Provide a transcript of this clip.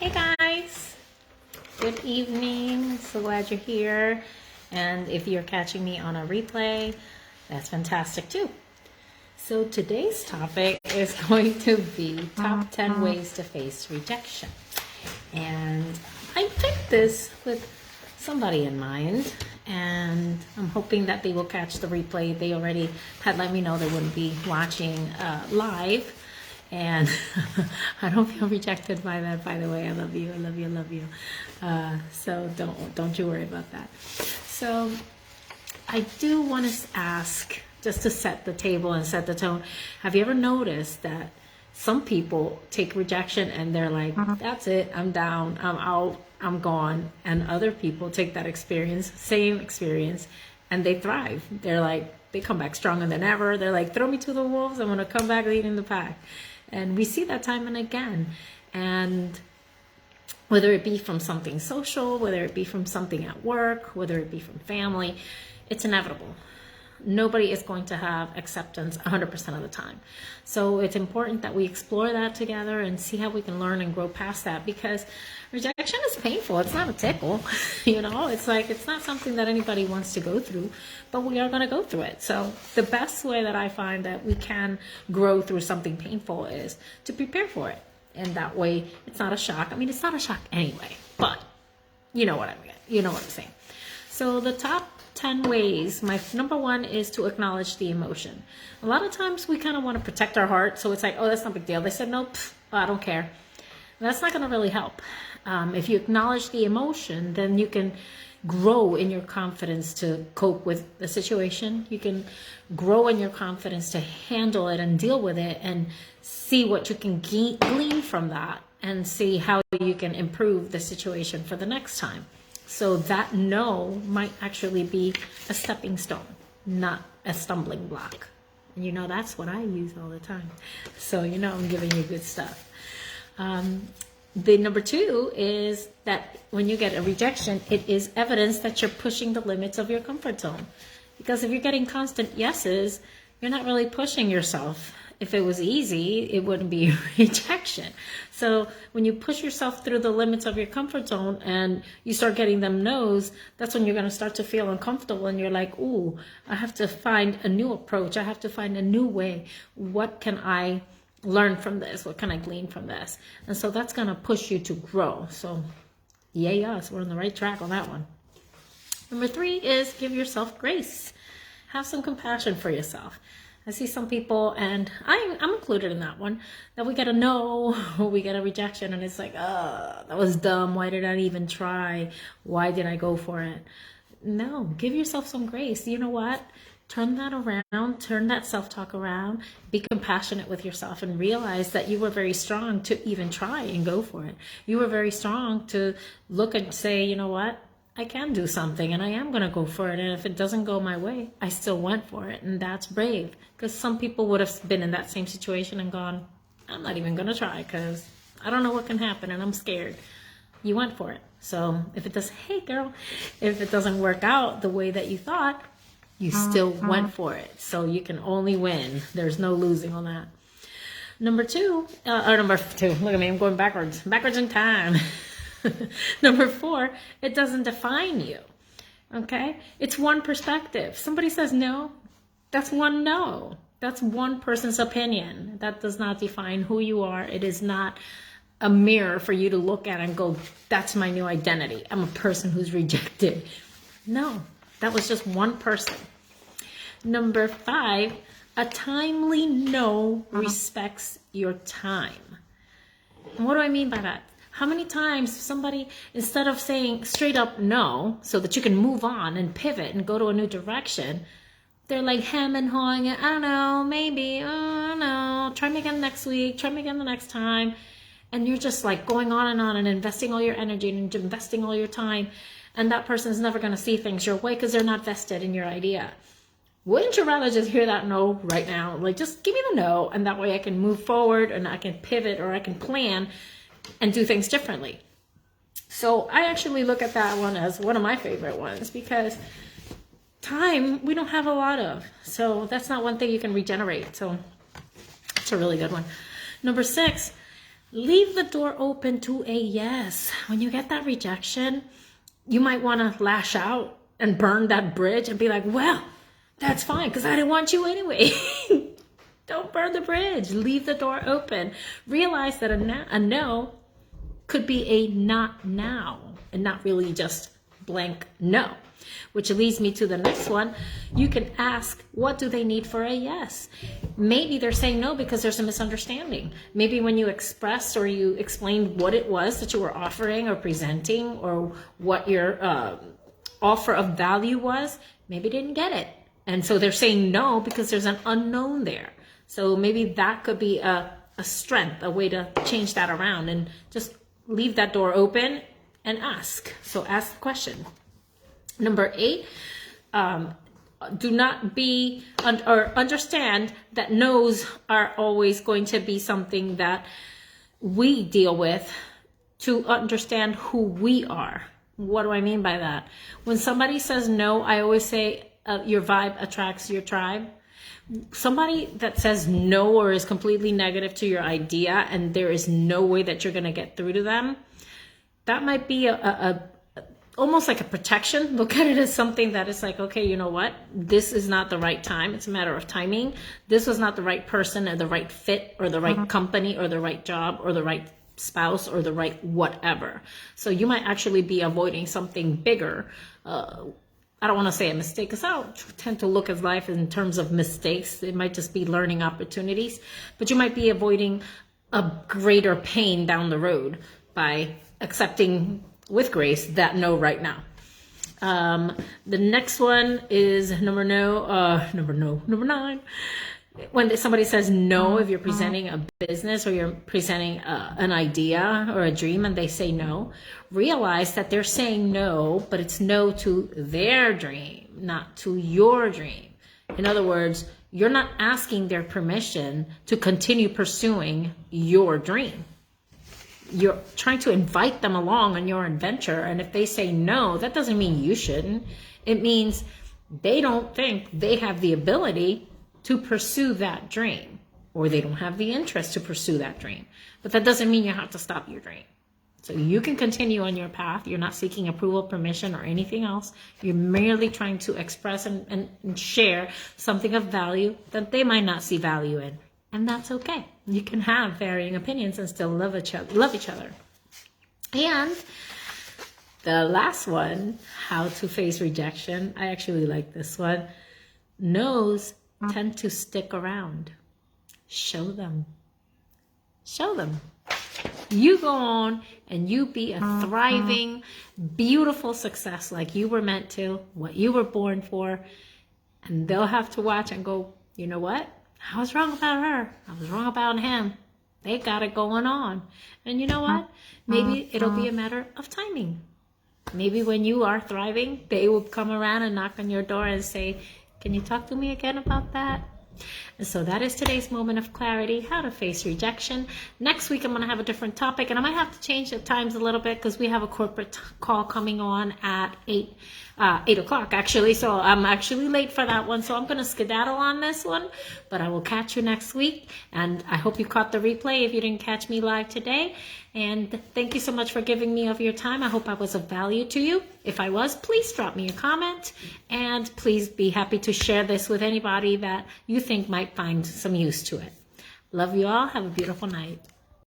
Hey guys, good evening. So glad you're here. And if you're catching me on a replay, that's fantastic too. So today's topic is going to be top 10 ways to face rejection. And I picked this with somebody in mind, and I'm hoping that they will catch the replay. They already had let me know they wouldn't be watching live. And I don't feel rejected by that, by the way. I love you, I love you, I love you. So don't you worry about that. So I do want to ask, just to set the table and set the tone, have you ever noticed that some people take rejection and they're like, that's it, I'm down, I'm out, I'm gone. And other people take that experience, same experience, and they thrive. They're like, they come back stronger than ever. They're like, throw me to the wolves, I'm gonna come back leading the pack. And we see that time and again. And whether it be from something social, whether it be from something at work, whether it be from family, it's inevitable. Nobody is going to have acceptance 100% of the time. So it's important that we explore that together and see how we can learn and grow past that, because rejection is painful. It's not a tickle, it's like, it's not something that anybody wants to go through, but we are going to go through it. So the best way that I find that we can grow through something painful is to prepare for it. And that way it's not a shock. I mean, it's not a shock anyway, but you know what I mean. You know what I'm saying. So the top 10 ways, my number one is to acknowledge the emotion. A lot of times we kind of want to protect our heart. So it's like, oh, that's not a big deal. They said, no, I don't care. That's not going to really help. If you acknowledge the emotion, then you can grow in your confidence to cope with the situation. You can grow in your confidence to handle it and deal with it and see what you can glean from that and see how you can improve the situation for the next time. So that no might actually be a stepping stone, not a stumbling block. And that's what I use all the time. So I'm giving you good stuff. The number two is that when you get a rejection, it is evidence that you're pushing the limits of your comfort zone. Because if you're getting constant yeses, you're not really pushing yourself. If it was easy, it wouldn't be a rejection. So when you push yourself through the limits of your comfort zone and you start getting them no's, that's when you're going to start to feel uncomfortable and you're like, ooh, I have to find a new approach. I have to find a new way. What can I learn from this? What can I glean from this? And so that's going to push you to grow. So yay us, we're on the right track on that one. Number three is give yourself grace. Have some compassion for yourself. I see some people, and I'm included in that one, that we get a no, or we get a rejection, and it's like, that was dumb. Why did I even try? Why did I go for it? No, give yourself some grace. You know what? Turn that around, turn that self-talk around, be compassionate with yourself and realize that you were very strong to even try and go for it. You were very strong to look and say, you know what? I can do something and I am going to go for it. And if it doesn't go my way, I still went for it. And that's brave, because some people would have been in that same situation and gone, I'm not even going to try because I don't know what can happen and I'm scared. You went for it. So if it does, hey girl, if it doesn't work out the way that you thought, you still went for it. So you can only win. There's no losing on that. Number two, look at me, I'm going backwards in time. Number four, it doesn't define you. Okay? It's one perspective. Somebody says no, that's one no. That's one person's opinion. That does not define who you are. It is not a mirror for you to look at and go, that's my new identity. I'm a person who's rejected. No, that was just one person. Number five, a timely no respects your time. And what do I mean by that? How many times somebody, instead of saying straight up no, so that you can move on and pivot and go to a new direction, they're like hem and hawing it. I don't know, maybe, I don't know, try me again next week, try me again the next time. And you're just like going on and investing all your energy and investing all your time. And that person is never going to see things your way because they're not vested in your idea. Wouldn't you rather just hear that no right now? Like, just give me the no, and that way I can move forward and I can pivot or I can plan and do things differently. So I actually look at that one as one of my favorite ones, because time we don't have a lot of. So that's not one thing you can regenerate. So it's a really good one. Number six, leave the door open to a yes. When you get that rejection, you might want to lash out and burn that bridge and be like, well, that's fine because I didn't want you anyway. Don't burn the bridge. Leave the door open. Realize that a no could be a not now and not really just blank no. Which leads me to the next one. You can ask, what do they need for a yes? Maybe they're saying no because there's a misunderstanding. Maybe when you expressed or you explained what it was that you were offering or presenting or what your offer of value was, maybe they didn't get it. And so they're saying no because there's an unknown there. So maybe that could be a strength, a way to change that around and just leave that door open and ask. So ask the question. Number 8, do not be or understand that no's are always going to be something that we deal with to understand who we are. What do I mean by that? When somebody says no, I always say your vibe attracts your tribe. Somebody that says no or is completely negative to your idea and there is no way that you're going to get through to them, that might be almost like a protection. Look at it as something that is like, okay, you know what? This is not the right time. It's a matter of timing. This was not the right person or the right fit or the right company or the right job or the right spouse or the right whatever. So you might actually be avoiding something bigger. I don't want to say a mistake because I don't tend to look at life in terms of mistakes. It might just be learning opportunities, but you might be avoiding a greater pain down the road by accepting with grace that no right now. The next one is number 9. When somebody says no, if you're presenting a business or you're presenting an idea or a dream and they say no, realize that they're saying no, but it's no to their dream, not to your dream. In other words, you're not asking their permission to continue pursuing your dream. You're trying to invite them along on your adventure. And if they say no, that doesn't mean you shouldn't. It means they don't think they have the ability to pursue that dream, or they don't have the interest to pursue that dream. But that doesn't mean you have to stop your dream. So you can continue on your path. You're not seeking approval, permission, or anything else. You're merely trying to express and share something of value that they might not see value in. And that's okay. You can have varying opinions and still love each other. And the last one, how to face rejection. I actually like this one. No's tend to stick around. Show them. Show them. You go on and you be a thriving, beautiful success like you were meant to, what you were born for. And they'll have to watch and go, you know what? I was wrong about her. I was wrong about him. They got it going on. And you know what? Maybe it'll be a matter of timing. Maybe when you are thriving, they will come around and knock on your door and say, can you talk to me again about that? And so that is today's moment of clarity, how to face rejection. Next week, I'm going to have a different topic, and I might have to change the times a little bit because we have a corporate call coming on at 8 o'clock, actually. So I'm actually late for that one. So I'm going to skedaddle on this one, but I will catch you next week. And I hope you caught the replay if you didn't catch me live today. And thank you so much for giving me of your time. I hope I was of value to you. If I was, please drop me a comment, and please be happy to share this with anybody that you think might find some use to it. Love you all. Have a beautiful night.